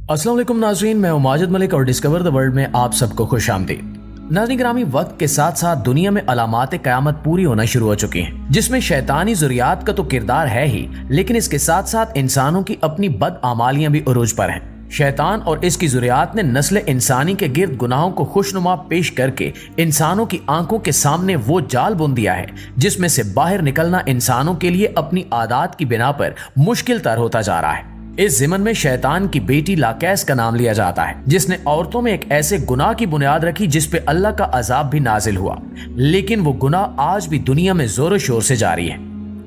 अस्सलाम वालेकुम नाज़रीन, मैं हूं माजिद मलिक और डिस्कवर द वर्ल्ड में आप सबको खुश आमदीद। नाज़रीन ग्रामी, वक्त के साथ साथ दुनिया में अलामात क़यामत पूरी होना शुरू हो चुकी हैं, जिसमें शैतानी ज़ुरियात का तो किरदार है ही, लेकिन इसके साथ साथ इंसानों की अपनी बद आमालियां भी उरूज पर हैं। शैतान और इसकी ज़ुरियात ने नस्ल इंसानी के गिर्द गुनाहों को खुशनुमा पेश करके इंसानों की आंखों के सामने वो जाल बुन दिया है जिसमें से बाहर निकलना इंसानों के लिए अपनी आदत की बिना पर मुश्किल तर होता जा रहा है। इस ज़िमन में शैतान की बेटी लाकैस का नाम लिया जाता है, जिसने औरतों में एक ऐसे गुनाह की बुनियाद रखी जिस पे अल्लाह का अजाब भी नाजिल हुआ, लेकिन वो गुनाह आज भी दुनिया में जोर शोर से जारी है।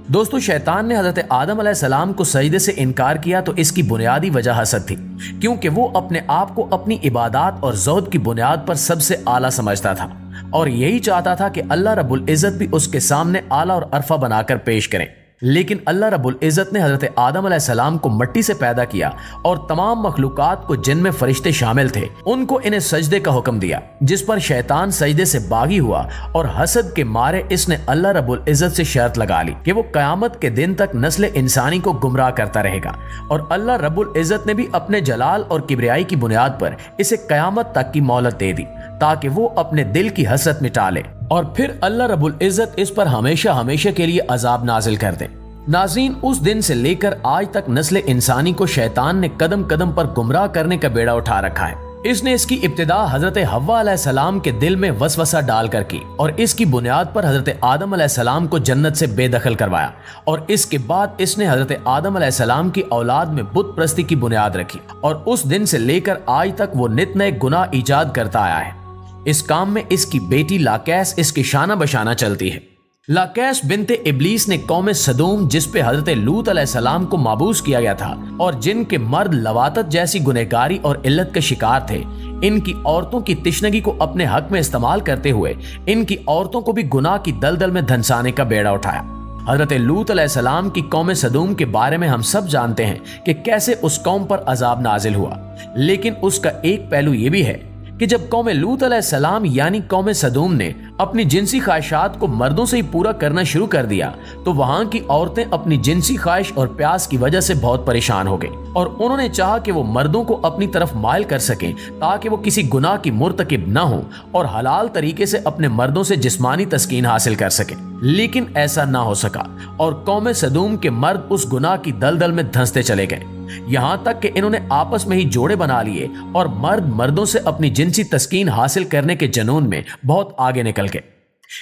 दोस्तों, शैतान ने हजरत आदम अलैहिस्सलाम को सजदे से इनकार किया तो इसकी बुनियादी वजह हसद थी, क्योंकि वो अपने आप को अपनी इबादत और ज़ौद की बुनियाद पर सबसे आला समझता था और यही चाहता था कि अल्लाह रब्बुल इज़्ज़त भी उसके सामने आला और अरफा बनाकर पेश करें। लेकिन अल्लाह रब्बुल इज़्ज़त ने हज़रत आदम अलैहिस्सलाम को मिट्टी से पैदा किया और तमाम मखलूकात को, जिनमें फरिश्ते शामिल थे, उनको इन्हें सजदे का हुक्म दिया, जिस पर शैतान सजदे से बागी हुआ और हसद के मारे इसने अल्लाह रब्बुल इज़्ज़त से शर्त लगा ली कि वो क़यामत के दिन तक नस्ल इंसानी को गुमराह करता रहेगा। और अल्लाह रब्बुल इज़्ज़त ने भी अपने जलाल और किबरियाई की बुनियाद पर इसे क़यामत तक की मोहलत दे दी ताकि वो अपने दिल की हसरत मिटा ले और फिर अल्लाह रब्बुल इज़्ज़त इस पर हमेशा हमेशा के लिए अजाब नाजिल कर दे। नाज़रीन, उस दिन से लेकर आज तक नस्ल इंसानी को शैतान ने कदम कदम पर गुमराह करने का बेड़ा उठा रखा है। इसने इसकी इब्तिदा हजरत हव्वा अलैहिस्सलाम के दिल में वसवसा डालकर की और इसकी बुनियाद पर हजरत आदम अलैहिस्सलाम को जन्नत से बेदखल करवाया और इसके बाद इसने हजरत आदम अलैहिस्सलाम की औलाद में बुत परस्ती की बुनियाद रखी और उस दिन से लेकर आज तक वो नित नए गुनाह ईजाद करता आया है। इस काम में इसकी बेटी लाकैस इसकी शाना बशाना चलती है। लाकैस बिनते इब्लीस ने कौम सदूम, जिस पे हजरत लूत अलैहिस्सलाम को माबूस किया गया था और जिनके मर्द लवातत जैसी गुनहगारी और इल्लत के शिकार थे, इनकी औरतों की तिश्नगी को अपने हक में इस्तेमाल करते हुए इनकी औरतों को भी गुनाह की दलदल में धंसाने का बेड़ा उठाया। हजरत लूत अलैहिस्सलाम की कौम सदूम के बारे में हम सब जानते हैं कि कैसे उस कौम पर अजाब नाजिल हुआ, लेकिन उसका एक पहलू ये भी है कि जब कौम लूत अलैहिस्सलाम यानी कौम सदूम ने अपनी जिनसी ख्वाहिशात को मर्दों से ही पूरा करना शुरू कर दिया तो वहां की औरतें अपनी जिनसी ख्वाहिश और प्यास की वजह से बहुत परेशान हो गई और उन्होंने चाहा कि वो मर्दों को अपनी तरफ माइल कर सकें ताकि वो किसी गुनाह की मुर्तकिब न हो और हलाल तरीके से अपने मर्दों से जिस्मानी तस्कीन हासिल कर सकें। लेकिन ऐसा ना हो सका और कौम सदूम के मर्द उस गुनाह की दलदल में धंसते चले गए, यहाँ तक कि इन्होंने आपस में ही जोड़े बना लिए और मर्द मर्दों से अपनी जिनसी तस्कीन हासिल करने के जुनून में बहुत आगे निकल गए।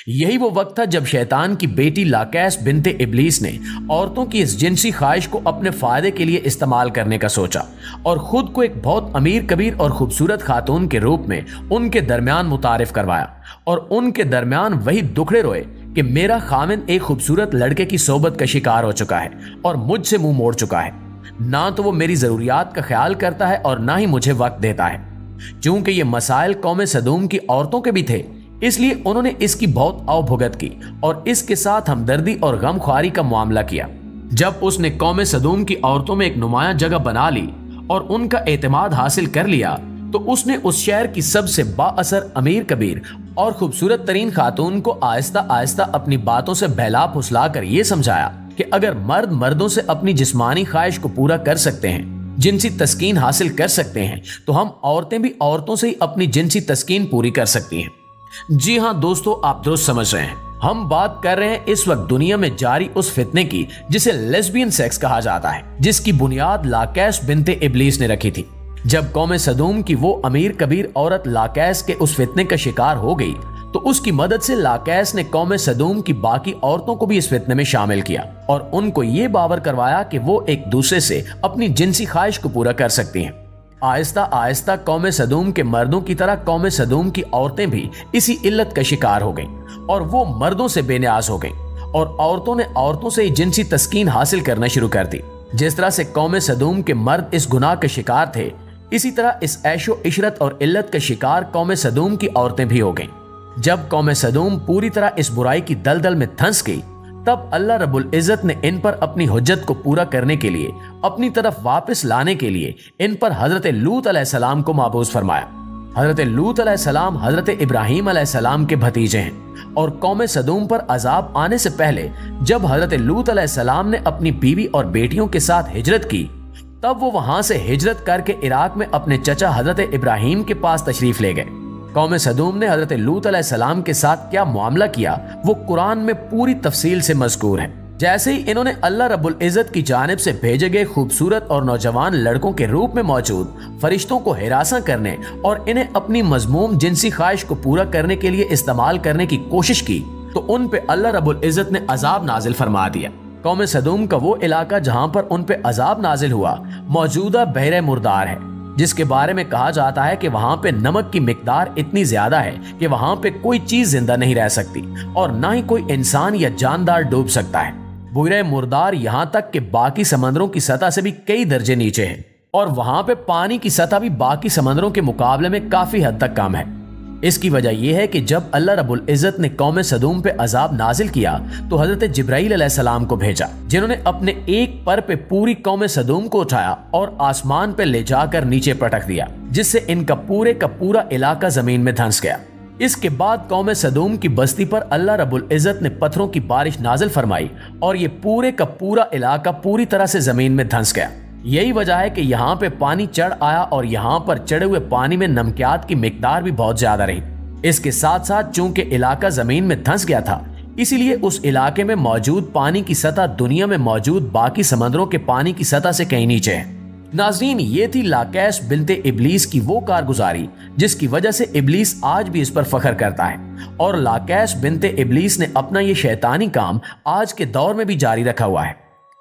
यही वो वक्त था जब शैतान की बेटी लाकैस बिनते इब्लीस ने औरतों की इस जिनसी ख्वाहिश को अपने फायदे के लिए इस्तेमाल करने का सोचा और खुद को एक बहुत अमीर कबीर और खूबसूरत खातून के रूप में उनके दरमियान मुतारिफ करवाया और उनके दरमियान वही दुखड़े रोए कि मेरा खामिन एक खूबसूरत लड़के की सोबत का शिकार हो चुका है और मुझसे मुंह मोड़ चुका है। ना तो वो मेरी जरूरियात का ख्याल करता है और ना ही मुझे वक्त देता है। चूंकि ये मसाइल कौम सदूम की औरतों के भी थे, इसलिए उन्होंने इसकी बहुत आवभुगत की और इसके साथ हमदर्दी और गमख्वारी का मामला किया। जब उसने कौम सदूम की औरतों में एक नुमायां जगह बना ली और उनका एतमाद हासिल कर लिया तो उसने उस शहर की सबसे बाअसर अमीर कबीर और खूबसूरत तरीन खातून को आहिस्ता आहिस्ता अपनी बातों से बहला फुसला कर ये समझाया कि अगर मर्द मर्दों से अपनी जिस्मानी ख्वाहिश को पूरा कर सकते हैं, जिनसी तस्कीन हासिल कर सकते हैं, तो हम औरतें भी औरतों से ही अपनी जिनसी तस्कीन पूरी कर सकती हैं। जी हाँ दोस्तों, आप दुरुस्त समझ रहे हैं। हम बात कर रहे हैं इस वक्त दुनिया में जारी उस फितने की जिसे लेस्बियन सेक्स कहा जाता है, जिसकी बुनियाद लाकैस बिनते इब्लीस ने रखी थी। जब कौम सदूम की वो अमीर कबीर औरत लाकैस के उस फितने का शिकार हो गई तो उसकी मदद से लाकैस ने कौम सदूम की बाकी औरतों को भी इस फितने में शामिल किया और उनको ये बावर करवाया कि वो एक दूसरे से अपनी जिनसी ख्वाहिश को पूरा कर सकती हैं। आहिस्ता आहिस्ता कौम सदूम के मर्दों की तरह कौम सदूम की औरतें भी इसी इल्लत का शिकार हो गईं और वो मर्दों से बेनियाज हो गईं और औरतों ने औरतों से ही जिनसी तस्कीन हासिल करना शुरू कर दी। जिस तरह से कौम सदूम के मर्द इस गुनाह के शिकार थे, इसी तरह इस ऐशो इशरत और इल्लत का शिकार कौम सदूम की औरतें भी हो गईं। जब कौम सदूम पूरी तरह इस बुराई की दलदल में धंस गई, तब अल्लाह रब्बुल इज़्ज़त ने इन पर अपनी हुज्जत को पूरा करने के लिए, अपनी तरफ वापस लाने के लिए इन पर हजरत लूत अलैहिस्सलाम को माबूस फरमाया। हजरत लूत अलैहिस्सलाम हजरत इब्राहीम अलैहिस्सलाम के भतीजे हैं और कौम सदूम पर अजाब आने से पहले जब हजरत लूत अलैहिस्सलाम ने अपनी बीवी और बेटियों के साथ हिजरत की तब वो वहां से हिजरत करके इराक में अपने चचा हजरत इब्राहिम के पास तशरीफ ले गए। कौम सदूम ने हजरत लूत अलैहिस्सलाम के साथ क्या मामला किया वो कुरान में पूरी तफसील से मज़कूर है। जैसे ही इन्होंने अल्लाह रब्बुल इज़्ज़त की जानिब से भेजे गए खूबसूरत और नौजवान लड़कों के रूप में मौजूद फरिश्तों को हिरासा करने और इन्हें अपनी मज़मूम जिनसी ख्वाहिश को पूरा करने के लिए इस्तेमाल करने की कोशिश की तो उन पे अल्लाह रब्बुल इज़्ज़त ने अजाब नाजिल फरमा दिया। कौम सदूम का वो इलाका जहाँ पर उन पे अजाब नाजिल हुआ मौजूदा बहरे मुर्दार है, जिसके बारे में कहा जाता है कि वहाँ पे नमक की मिकदार इतनी ज्यादा है कि वहाँ पे कोई चीज जिंदा नहीं रह सकती और ना ही कोई इंसान या जानदार डूब सकता है। बहरे मुर्दार यहाँ तक कि बाकी समंदरों की सतह से भी कई दर्जे नीचे है और वहाँ पे पानी की सतह भी बाकी समंदरों के मुकाबले में काफी हद तक कम है। इसकी वजह यह है कि जब अल्लाह रब्बुल इज़्ज़त ने कौम सदूम पे अजाब नाजिल किया तो हजरत जिब्राईल अलैहिस्सलाम को भेजा, जिन्होंने अपने एक पर पे पूरी कौम सदूम को उठाया और आसमान पे ले जाकर नीचे पटक दिया, जिससे इनका पूरे का पूरा इलाका जमीन में धंस गया। इसके बाद कौम सदूम की बस्ती पर अल्लाह रब्बुल इज़्ज़त ने पत्थरों की बारिश नाजिल फरमाई और ये पूरे का पूरा इलाका पूरी तरह से जमीन में धंस गया। यही वजह है कि यहाँ पे पानी चढ़ आया और यहाँ पर चढ़े हुए पानी में नमकियात की मिकदार भी बहुत ज्यादा रही। इसके साथ साथ चूंकि इलाका जमीन में धंस गया था, इसीलिए उस इलाके में मौजूद पानी की सतह दुनिया में मौजूद बाकी समंदरों के पानी की सतह से कहीं नीचे है। नाज़रीन, ये थी लाकैश बिन्ते इब्लीस की वो कारगुजारी जिसकी वजह से इब्लीस आज भी इस पर फख्र करता है और लाकैश बिन्ते इब्लीस ने अपना ये शैतानी काम आज के दौर में भी जारी रखा हुआ है।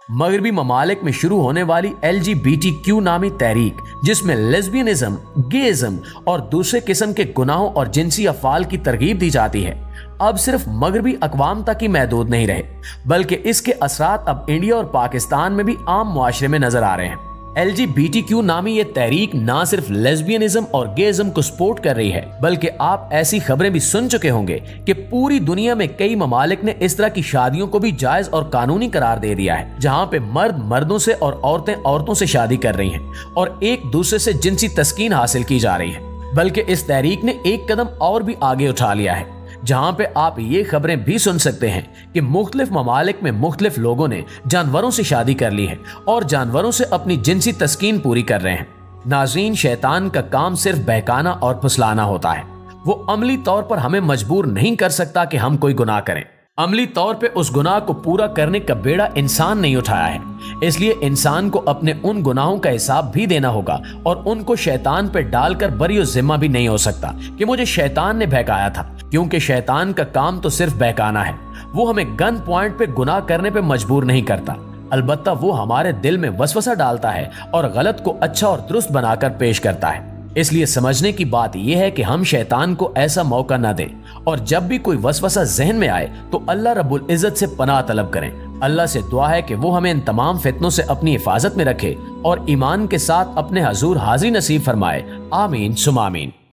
मगरबी ममालिक में शुरू होने वाली LGBTQ नामी तहरीक, जिसमें लेस्बियनिज्म, गेइज्म और दूसरे किस्म के गुनाहों और जिनसी अफाल की तरगीब दी जाती है, अब सिर्फ मगरबी अकवाम तक ही महदूद नहीं रहे, बल्कि इसके असरात अब इंडिया और पाकिस्तान में भी आम मुआशरे में नजर आ रहे हैं। LGBTQ नामी ये तहरीक ना सिर्फ लेस्बियनिज्म और गेइज्म को सपोर्ट कर रही है, बल्कि आप ऐसी खबरें भी सुन चुके होंगे कि पूरी दुनिया में कई ममालिक ने इस तरह की शादियों को भी जायज और कानूनी करार दे दिया है, जहां पे मर्द मर्दों से और औरतें औरतों से शादी कर रही हैं और एक दूसरे से जिनसी तस्कीन हासिल की जा रही है। बल्कि इस तहरीक ने एक कदम और भी आगे उठा लिया है, जहां पे आप ये खबरें भी सुन सकते हैं कि मुख्तलिफ ममालिक में मुख्तलिफ लोगों ने जानवरों से शादी कर ली है और जानवरों से अपनी जिनसी तस्कीन पूरी कर रहे हैं। नाज़रीन, शैतान का काम सिर्फ बहकाना और फुसलाना होता है। वो अमली तौर पर हमें मजबूर नहीं कर सकता कि हम कोई गुनाह करें। अमली तौर पे उस गुनाह को पूरा करने का बेड़ा इंसान नहीं उठाया है, इसलिए इंसान को अपने उन गुनाहों का हिसाब भी देना होगा और उनको शैतान पे डालकर बरी जिम्मा भी नहीं हो सकता कि मुझे शैतान ने बहकाया था, क्योंकि शैतान का काम तो सिर्फ बहकाना है। वो हमें गन पॉइंट पे गुनाह करने पे मजबूर नहीं करता, अलबत्ता वो हमारे दिल में वसवसा डालता है और गलत को अच्छा और दुरुस्त बनाकर पेश करता है। इसलिए समझने की बात यह है कि हम शैतान को ऐसा मौका न दें और जब भी कोई वसवसा जहन में आए तो अल्लाह रब्बुल इज़्ज़त से पनाह तलब करें। अल्लाह से दुआ है कि वो हमें इन तमाम फितनों से अपनी हिफाजत में रखे और ईमान के साथ अपने हजूर हाजिर नसीब फरमाए। आमीन सुम आमीन।